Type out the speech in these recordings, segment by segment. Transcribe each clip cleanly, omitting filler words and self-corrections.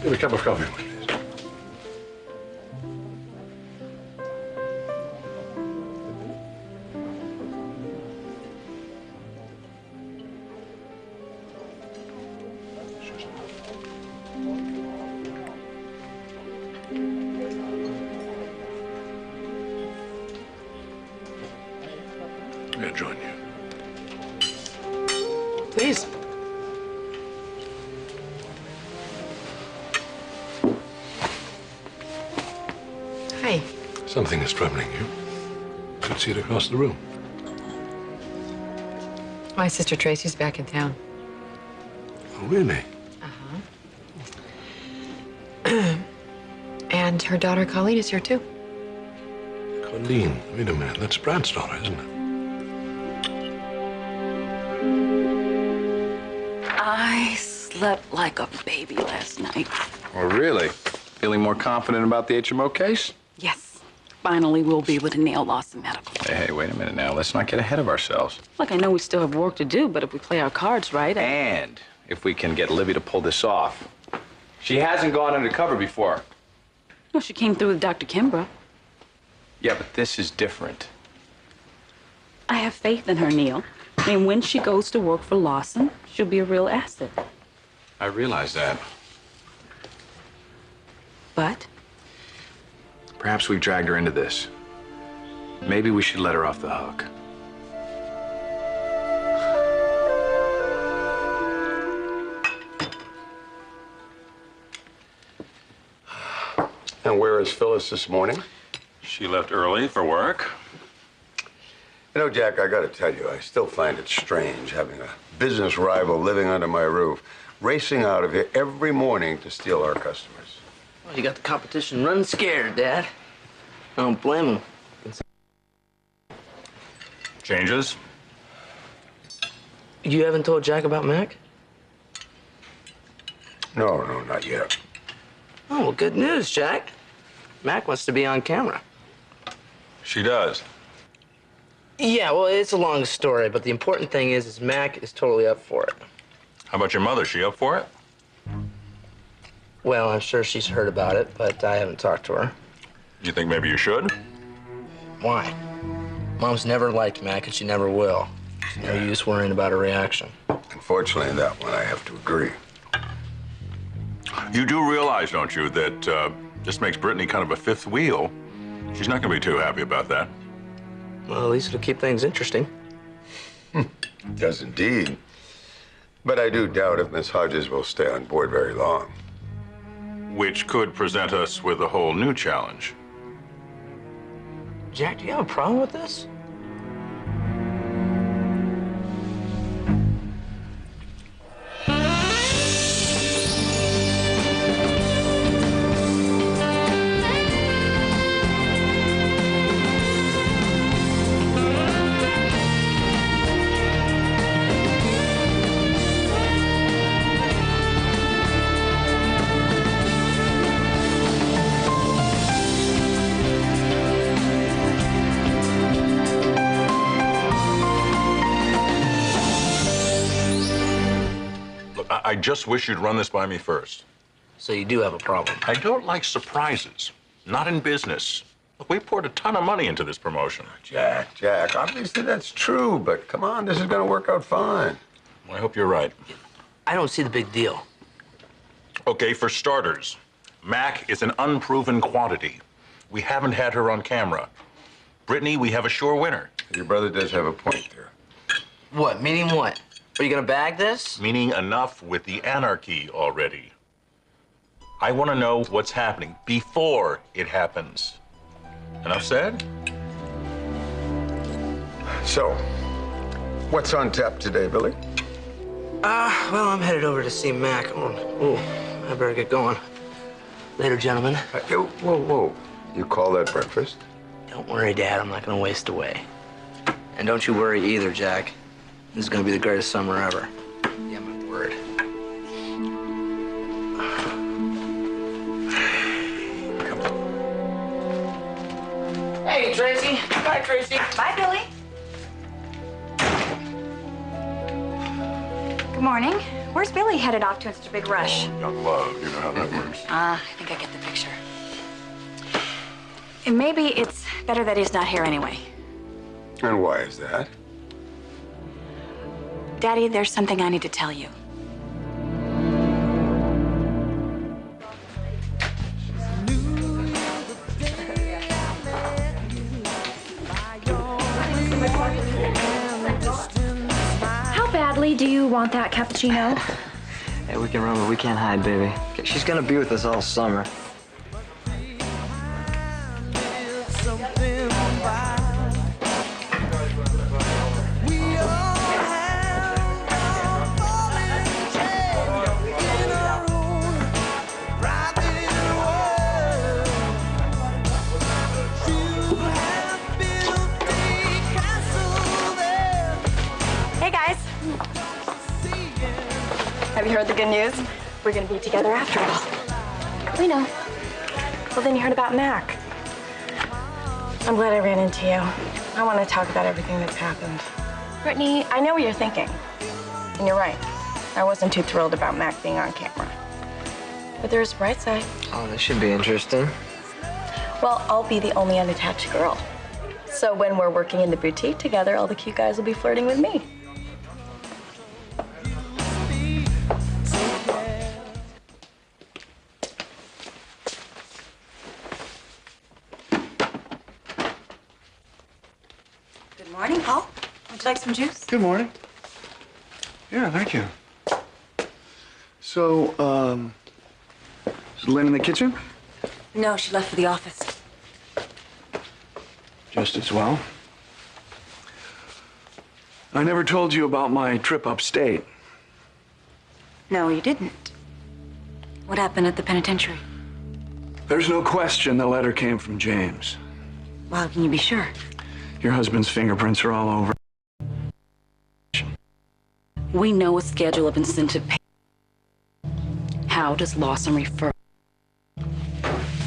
Get a cup of coffee, please. May I join you? Please. Hi. Something is troubling you. Could see it across the room. My sister Tracy's back in town. Oh, really? Uh-huh. And her daughter Colleen is here, too. Colleen, wait a minute. That's Brad's daughter, isn't it? I slept like a baby last night. Oh, really? Feeling more confident about the HMO case? Yes. Finally, we'll be able to nail Lawson Medical. Hey, wait a minute now. Let's not get ahead of ourselves. Look, I know we still have work to do, but if we play our cards right... And if we can get Livy to pull this off. She hasn't gone undercover before. No, she came through with Dr. Kimbrough. Yeah, but this is different. I have faith in her, Neil. I mean, when she goes to work for Lawson, she'll be a real asset. I realize that. But? Perhaps we've dragged her into this. Maybe we should let her off the hook. And where is Phyllis this morning? She left early for work. You know, Jack, I gotta tell you, I still find it strange having a business rival living under my roof, racing out of here every morning to steal our customers. Well, you got the competition running scared, Dad. I don't blame him. Changes? You haven't told Jack about Mac? No, not yet. Oh, well, good news, Jack. Mac wants to be on camera. She does. Yeah, well, it's a long story, but the important thing is Mac is totally up for it. How about your mother? She up for it? Well, I'm sure she's heard about it, but I haven't talked to her. You think maybe you should? Why? Mom's never liked Mac, and she never will. There's no use worrying about her reaction. Unfortunately, in that one, I have to agree. You do realize, don't you, that this makes Brittany kind of a fifth wheel? She's not going to be too happy about that. Well, at least it'll keep things interesting. It does indeed. But I do doubt if Miss Hodges will stay on board very long. Which could present us with a whole new challenge. Jack, do you have a problem with this? I just wish you'd run this by me first. So you do have a problem? I don't like surprises. Not in business. Look, we poured a ton of money into this promotion. Jack, obviously that's true, but come on, this is gonna work out fine. I hope you're right. I don't see the big deal. Okay, for starters, Mac is an unproven quantity. We haven't had her on camera. Brittany, we have a sure winner. Your brother does have a point there. What? Meaning what? Are you gonna bag this? Meaning enough with the anarchy already. I want to know what's happening before it happens. Enough said? So, what's on tap today, Billy? Well, I'm headed over to see Mac. Oh, I better get going. Later, gentlemen. Whoa. You call that breakfast? Don't worry, Dad. I'm not gonna waste away. And don't you worry either, Jack. This is gonna be the greatest summer ever. Yeah, my word. Come on. Hey, Tracy. Bye, Tracy. Bye, Billy. Good morning. Where's Billy headed off to in such a big rush? Young love, you know how that works. I think I get the picture. And maybe it's better that he's not here anyway. And why is that? Daddy, there's something I need to tell you. How badly do you want that cappuccino? Hey, we can run, but we can't hide, baby. She's gonna be with us all summer. Hey, guys. Have you heard the good news? We're gonna be together after all. We know. Well, then you heard about Mac. I'm glad I ran into you. I want to talk about everything that's happened. Brittany, I know what you're thinking. And you're right. I wasn't too thrilled about Mac being on camera. But there's a bright side. Oh, this should be interesting. Well, I'll be the only unattached girl. So when we're working in the boutique together, all the cute guys will be flirting with me. Good morning, Paul. Would you like some juice? Good morning. Yeah, thank you. So, is Lynn in the kitchen? No, she left for the office. Just as well. I never told you about my trip upstate. No, you didn't. What happened at the penitentiary? There's no question the letter came from James. Well, how can you be sure? Your husband's fingerprints are all over. We know a schedule of incentive pay. How does Lawson refer?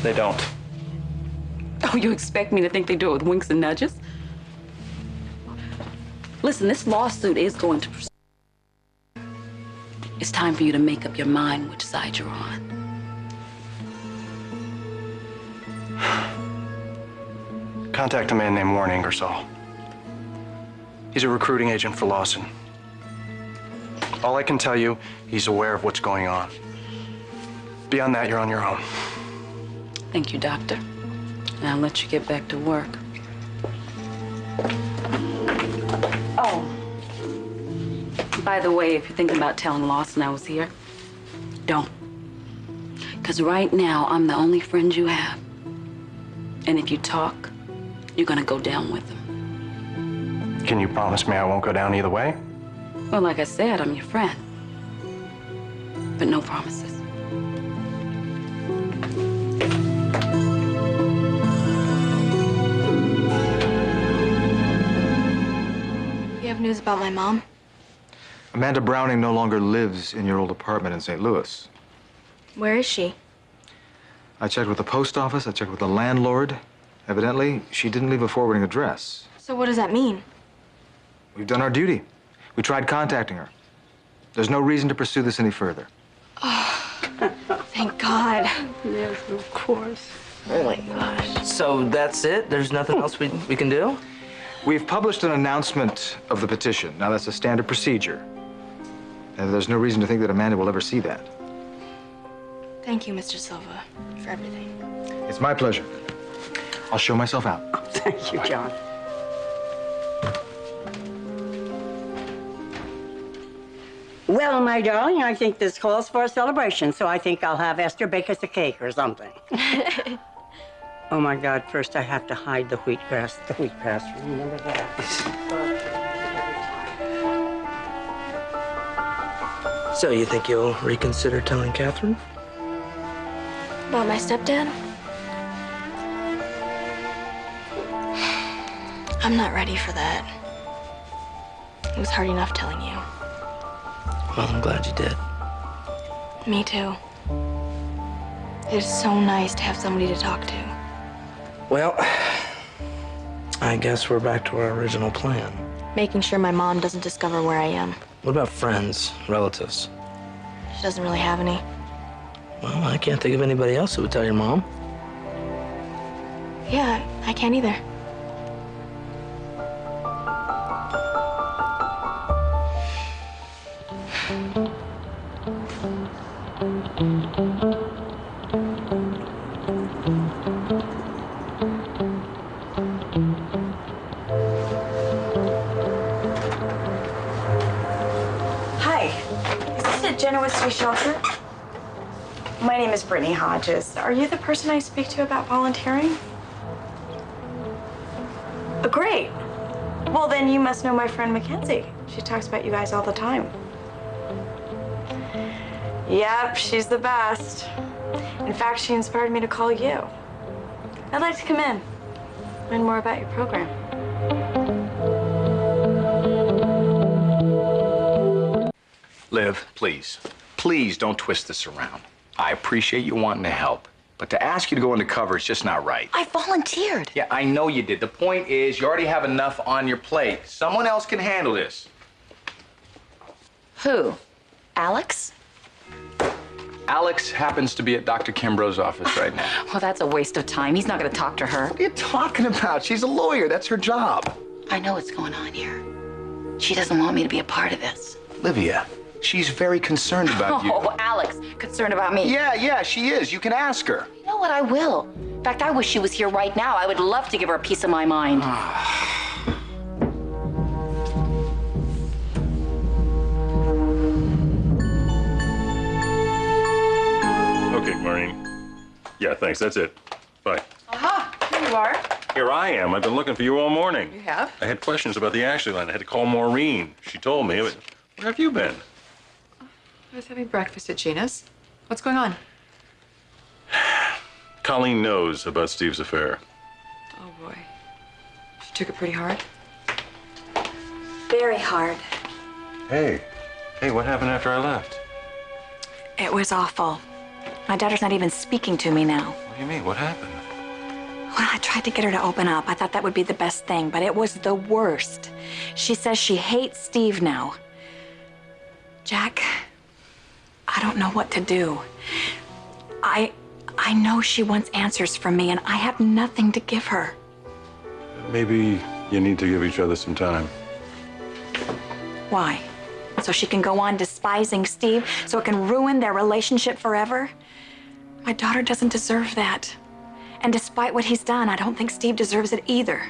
They don't. Oh, you expect me to think they do it with winks and nudges? Listen, this lawsuit is going to proceed. It's time for you to make up your mind which side you're on. Contact a man named Warren Ingersoll. He's a recruiting agent for Lawson. All I can tell you, he's aware of what's going on. Beyond that, you're on your own. Thank you, Doctor. And I'll let you get back to work. Oh. By the way, if you're thinking about telling Lawson I was here, don't. Because right now, I'm the only friend you have. And if you talk, you're gonna go down with him. Can you promise me I won't go down either way? Well, like I said, I'm your friend. But no promises. You have news about my mom? Amanda Browning no longer lives in your old apartment in St. Louis. Where is she? I checked with the post office, I checked with the landlord. Evidently, she didn't leave a forwarding address. So what does that mean? We've done our duty. We tried contacting her. There's no reason to pursue this any further. Thank God. Yes, of course. Oh my gosh. So that's it? There's nothing else we can do? We've published an announcement of the petition. Now, that's a standard procedure. And there's no reason to think that Amanda will ever see that. Thank you, Mr. Silva, for everything. It's my pleasure. I'll show myself out. Thank you, John. Well, my darling, I think this calls for a celebration, so I think I'll have Esther bake us a cake or something. Oh, my God, first I have to hide the wheatgrass. The wheatgrass, remember that? So you think you'll reconsider telling Catherine? About my stepdad? I'm not ready for that. It was hard enough telling you. Well, I'm glad you did. Me too. It's so nice to have somebody to talk to. Well, I guess we're back to our original plan. Making sure my mom doesn't discover where I am. What about friends, relatives? doesn't really have any. Well, I can't think of anybody else who would tell your mom. Yeah, I can't either. Hi, is this at Genoa City Shelter? My name is Brittany Hodges. Are you the person I speak to about volunteering? Oh, great. Well, then you must know my friend Mackenzie. She talks about you guys all the time. Yep, she's the best. In fact, she inspired me to call you. I'd like to come in, learn more about your program. Liv, please. Please don't twist this around. I appreciate you wanting to help, but to ask you to go undercover is just not right. I volunteered. Yeah, I know you did. The point is, you already have enough on your plate. Someone else can handle this. Who? Alex? Alex happens to be at Dr. Kimbrough's office right now. Well, that's a waste of time. He's not going to talk to her. What are you talking about? She's a lawyer. That's her job. I know what's going on here. She doesn't want me to be a part of this. Livia, she's very concerned about you. Oh, Alex, concerned about me. Yeah, she is. You can ask her. You know what? I will. In fact, I wish she was here right now. I would love to give her a piece of my mind. Okay, Maureen. Yeah, thanks. That's it. Bye. Aha, here you are. Here I am. I've been looking for you all morning. You have? I had questions about the Ashley line. I had to call Maureen. She told me. Where have you been? I was having breakfast at Gina's. What's going on? Colleen knows about Steve's affair. Oh, boy. She took it pretty hard. Very hard. Hey, what happened after I left? It was awful. My daughter's not even speaking to me now. What do you mean? What happened? Well, I tried to get her to open up. I thought that would be the best thing, but it was the worst. She says she hates Steve now. Jack, I don't know what to do. I know she wants answers from me, and I have nothing to give her. Maybe you need to give each other some time. Why? So she can go on despising Steve, so it can ruin their relationship forever? My daughter doesn't deserve that. And despite what he's done, I don't think Steve deserves it either.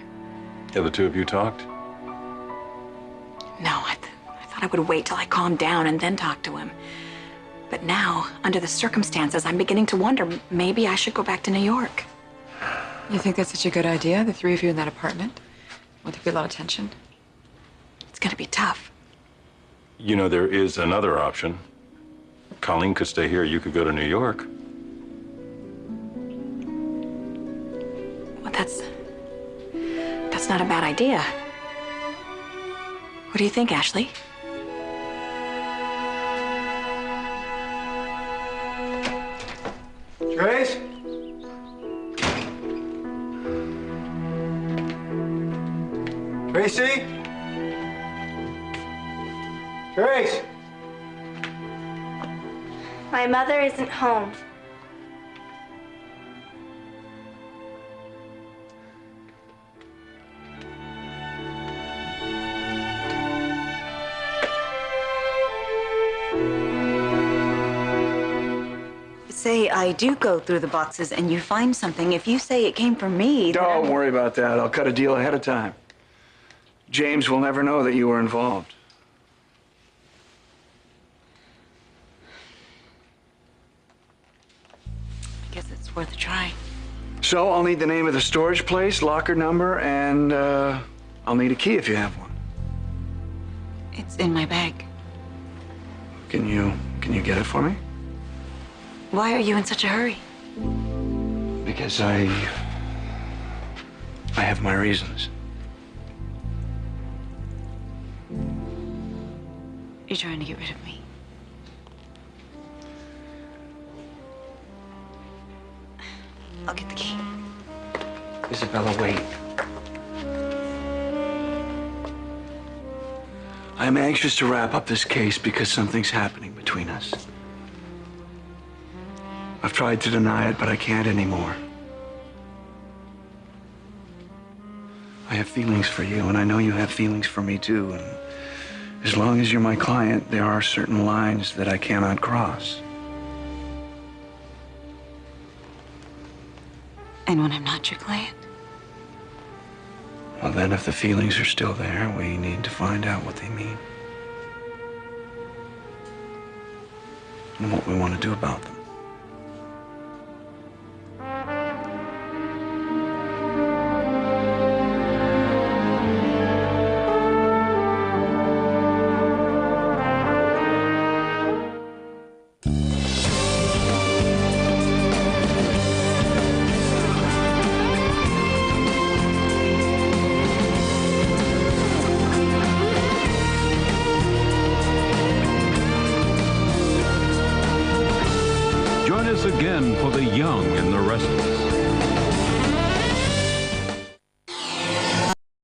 Have the two of you talked? No, I thought I would wait till I calmed down and then talk to him. But now, under the circumstances, I'm beginning to wonder maybe I should go back to New York. You think that's such a good idea, the three of you in that apartment? Won't there be a lot of tension? It's gonna be tough. You know, there is another option. Colleen could stay here. You could go to New York. Well, that's not a bad idea. What do you think, Ashley? Trace? Tracy? Trace? My mother isn't home. Say I do go through the boxes and you find something. If you say it came from me, then Don't worry about that. I'll cut a deal ahead of time. James will never know that you were involved. I guess it's worth a try. So I'll need the name of the storage place, locker number, and I'll need a key if you have one. It's in my bag. Can you get it for me? Why are you in such a hurry? Because I have my reasons. You're trying to get rid of me. I'll get the key. Isabella, wait. I'm anxious to wrap up this case because something's happening between us. I've tried to deny it, but I can't anymore. I have feelings for you, and I know you have feelings for me too. And as long as you're my client, there are certain lines that I cannot cross. And when I'm not your client? Well, then if the feelings are still there, we need to find out what they mean. And what we want to do about them. Join us again for The Young and the Restless.